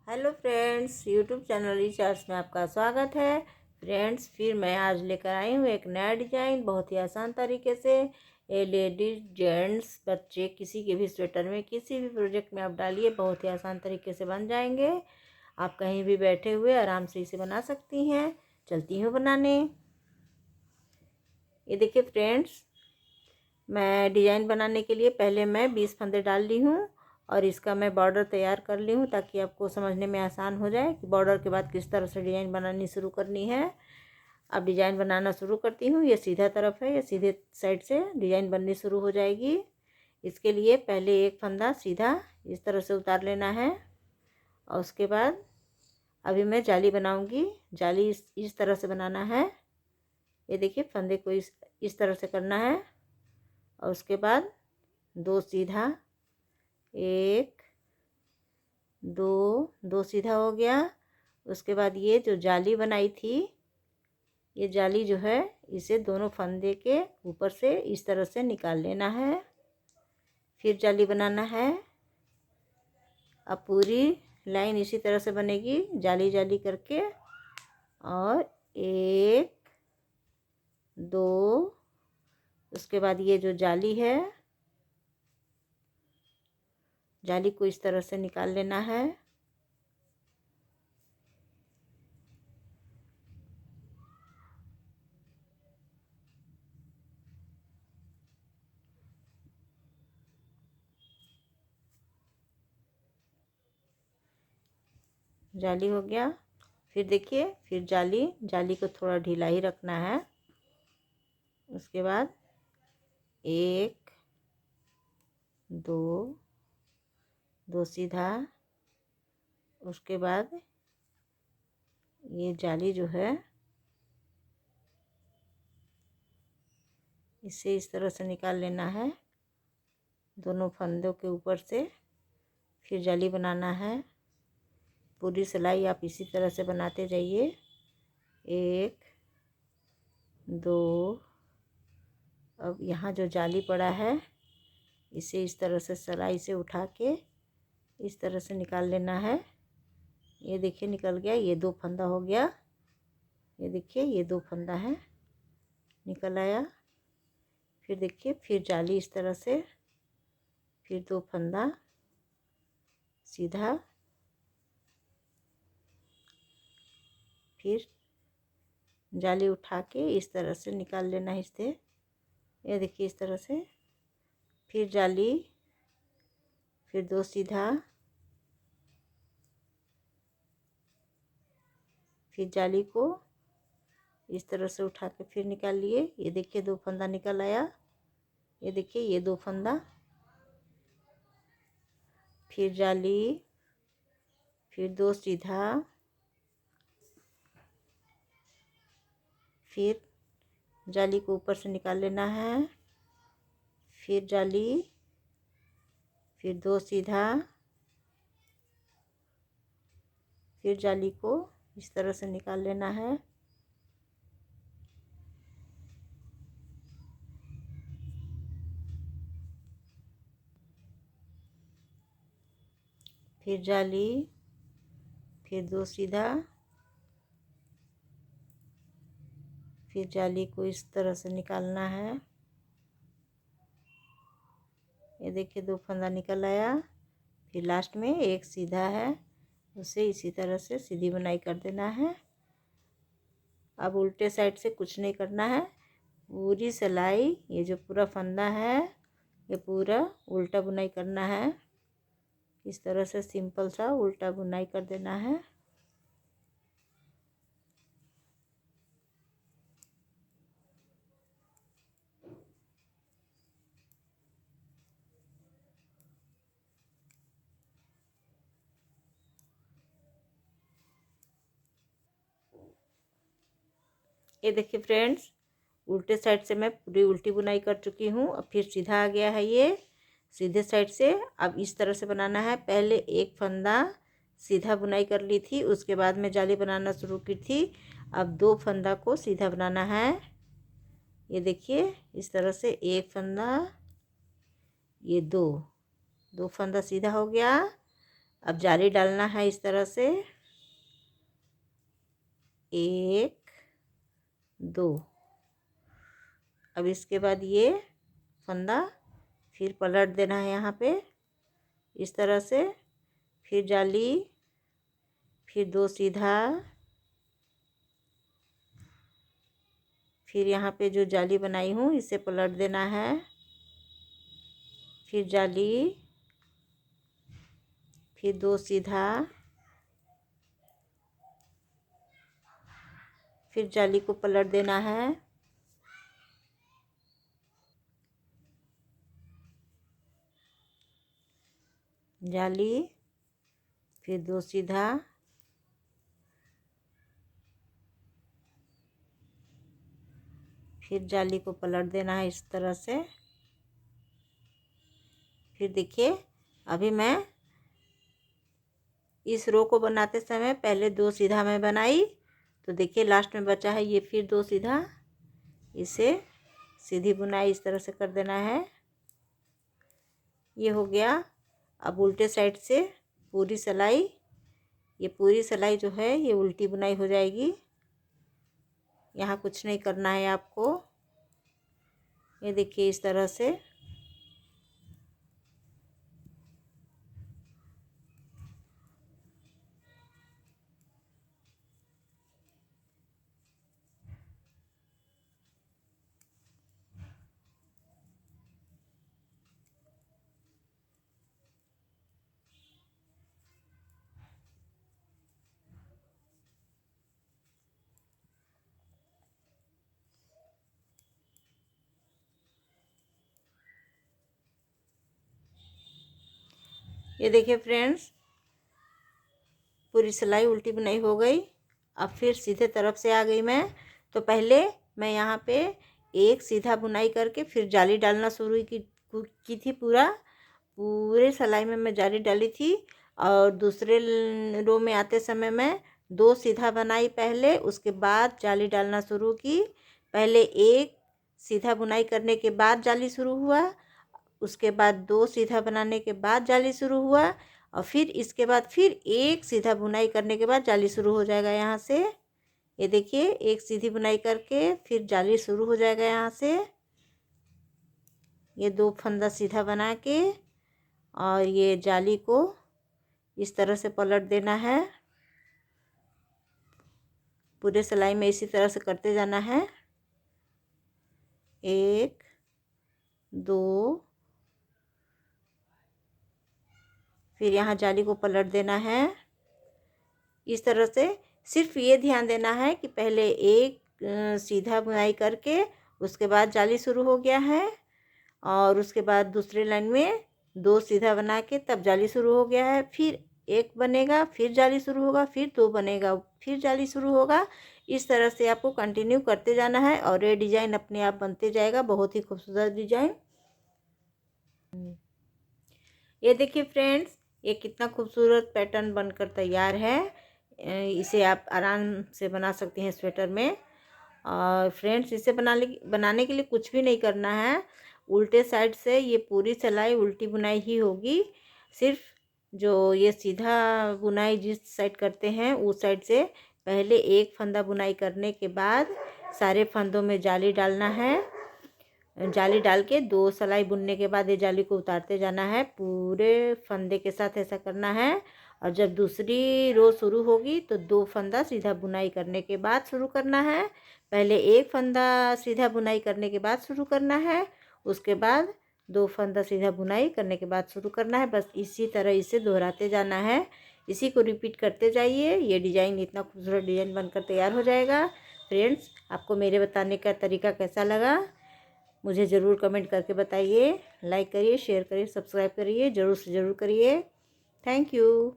Hello friends, YouTube channel recharge में आपका स्वागत है। फ्रेंड्स, फिर मैं आज लेकर आई हूँ एक नया डिज़ाइन बहुत ही आसान तरीके से। ये लेडीज, जेंट्स, बच्चे किसी के भी स्वेटर में, किसी भी प्रोजेक्ट में आप डालिए, बहुत ही आसान तरीके से बन जाएंगे। आप कहीं भी बैठे हुए आराम से इसे बना सकती हैं। चलती हूँ बनाने। ये देखिए फ्रेंड्स, मैं डिज़ाइन बनाने के लिए पहले मैं 20 फंदे डाल ली हूँ और इसका मैं बॉर्डर तैयार कर ली हूँ ताकि आपको समझने में आसान हो जाए कि बॉर्डर के बाद किस तरह से डिज़ाइन बनानी शुरू करनी है। अब डिज़ाइन बनाना शुरू करती हूँ। ये सीधा तरफ है, ये सीधे साइड से डिज़ाइन बननी शुरू हो जाएगी। इसके लिए पहले एक फंदा सीधा इस तरह से उतार लेना है और उसके बाद अभी मैं जाली बनाऊँगी। जाली इस तरह से बनाना है। ये देखिए, फंदे को इस तरह से करना है और उसके बाद दो सीधा, एक, दो सीधा हो गया। उसके बाद ये जो जाली बनाई थी, ये जाली जो है इसे दोनों फंदे के ऊपर से इस तरह से निकाल लेना है। फिर जाली बनाना है। अब पूरी लाइन इसी तरह से बनेगी, जाली जाली करके। और एक, दो, उसके बाद ये जो जाली है, जाली को इस तरह से निकाल लेना है। जाली हो गया। फिर देखिए, फिर जाली को थोड़ा ढीला ही रखना है। उसके बाद एक, दो सीधा। उसके बाद ये जाली जो है इसे इस तरह से निकाल लेना है दोनों फंदों के ऊपर से। फिर जाली बनाना है। पूरी सिलाई आप इसी तरह से बनाते जाइए। एक, दो। अब यहाँ जो जाली पड़ा है इसे इस तरह से सिलाई से उठा के इस तरह से निकाल लेना है। ये देखिए निकल गया। ये दो फंदा हो गया। ये देखिए, ये दो फंदा है, निकल आया। फिर देखिए, फिर जाली इस तरह से, फिर दो फंदा सीधा, फिर जाली उठा के इस तरह से निकाल लेना है इससे। ये देखिए इस तरह से। फिर जाली, फिर दो सीधा, फिर जाली को इस तरह से उठा के फिर निकाल लिए। ये देखिए दो फंदा निकल आया। ये देखिए, ये दो फंदा। फिर जाली, फिर दो सीधा, फिर जाली को ऊपर से निकाल लेना है। फिर जाली, फिर दो सीधा, फिर जाली को इस तरह से निकाल लेना है। फिर जाली, फिर दो सीधा, फिर जाली को इस तरह से निकालना है। ये देखिए दो फंदा निकल आया। फिर लास्ट में एक सीधा है, उसे इसी तरह से सीधी बुनाई कर देना है। अब उल्टे साइड से कुछ नहीं करना है। पूरी सिलाई, ये जो पूरा फंदा है, ये पूरा उल्टा बुनाई करना है। इस तरह से सिंपल सा उल्टा बुनाई कर देना है। ये देखिए फ्रेंड्स, उल्टे साइड से मैं पूरी उल्टी बुनाई कर चुकी हूँ। अब फिर सीधा आ गया है ये सीधे साइड से। अब इस तरह से बनाना है। पहले एक फंदा सीधा बुनाई कर ली थी, उसके बाद में जाली बनाना शुरू की थी। अब दो फंदा को सीधा बनाना है। ये देखिए इस तरह से एक फंदा, ये दो फंदा सीधा हो गया। अब जाली डालना है इस तरह से, 1 2। अब इसके बाद ये फंदा फिर पलट देना है यहाँ पे इस तरह से, फिर जाली, फिर 2 सीधा, फिर यहाँ पे जो जाली बनाई हूँ इसे पलट देना है, फिर जाली, फिर 2 सीधा, फिर जाली को पलट देना है, जाली, फिर 2 सीधा, फिर जाली को पलट देना है इस तरह से। फिर देखिए अभी मैं इस रो को बनाते समय पहले 2 सीधा मैं बनाई, तो देखिए लास्ट में बचा है ये फिर 2 सीधा, इसे सीधी बुनाई इस तरह से कर देना है। ये हो गया। अब उल्टे साइड से पूरी सिलाई, ये पूरी सिलाई जो है ये उल्टी बुनाई हो जाएगी। यहाँ कुछ नहीं करना है आपको, ये देखिए इस तरह से। ये देखिए फ्रेंड्स, पूरी सिलाई उल्टी बुनाई हो गई। अब फिर सीधे तरफ से आ गई मैं, तो पहले मैं यहाँ पे एक सीधा बुनाई करके फिर जाली डालना शुरू की थी। पूरे सिलाई में मैं जाली डाली थी। और दूसरे रो में आते समय मैं 2 सीधा बनाई पहले, उसके बाद जाली डालना शुरू की। पहले एक सीधा बुनाई करने के बाद जाली शुरू हुआ, उसके बाद 2 सीधा बनाने के बाद जाली शुरू हुआ, और फिर इसके बाद फिर एक सीधा बुनाई करने के बाद जाली शुरू हो जाएगा यहाँ से। ये देखिए एक सीधी बुनाई करके फिर जाली शुरू हो जाएगा यहाँ से। ये 2 फंदा सीधा बना के और ये जाली को इस तरह से पलट देना है। पूरे सिलाई में इसी तरह से करते जाना है। 1 2, फिर यहाँ जाली को पलट देना है इस तरह से। सिर्फ ये ध्यान देना है कि पहले एक सीधा बुनाई करके उसके बाद जाली शुरू हो गया है, और उसके बाद दूसरे लाइन में 2 सीधा बना के तब जाली शुरू हो गया है। फिर एक बनेगा, फिर जाली शुरू होगा, फिर 2 बनेगा, फिर जाली शुरू होगा। इस तरह से आपको कंटिन्यू करते जाना है और ये डिज़ाइन अपने आप बनते जाएगा। बहुत ही खूबसूरत डिज़ाइन। ये देखिए फ्रेंड्स, ये कितना खूबसूरत पैटर्न बनकर तैयार है। इसे आप आराम से बना सकते हैं स्वेटर में। और फ्रेंड्स, इसे बनाने के लिए कुछ भी नहीं करना है। उल्टे साइड से ये पूरी सिलाई उल्टी बुनाई ही होगी। सिर्फ जो ये सीधा बुनाई जिस साइड करते हैं उस साइड से पहले एक फंदा बुनाई करने के बाद सारे फंदों में जाली डालना है। जाली डाल के 2 सिलाई बुनने के बाद ये जाली को उतारते जाना है। पूरे फंदे के साथ ऐसा करना है। और जब दूसरी रो शुरू होगी तो 2 फंदा सीधा बुनाई करने के बाद शुरू करना है। पहले एक फंदा सीधा बुनाई करने के बाद शुरू करना है, उसके बाद 2 फंदा सीधा बुनाई करने के बाद शुरू करना है। बस इसी तरह इसे दोहराते जाना है। इसी को रिपीट करते जाइए। ये डिज़ाइन इतना खूबसूरत डिज़ाइन बनकर तैयार हो जाएगा। फ्रेंड्स, आपको मेरे बताने का तरीका कैसा लगा मुझे ज़रूर कमेंट करके बताइए। लाइक करिए, शेयर करिए, सब्सक्राइब करिए, ज़रूर से ज़रूर करिए। Thank you.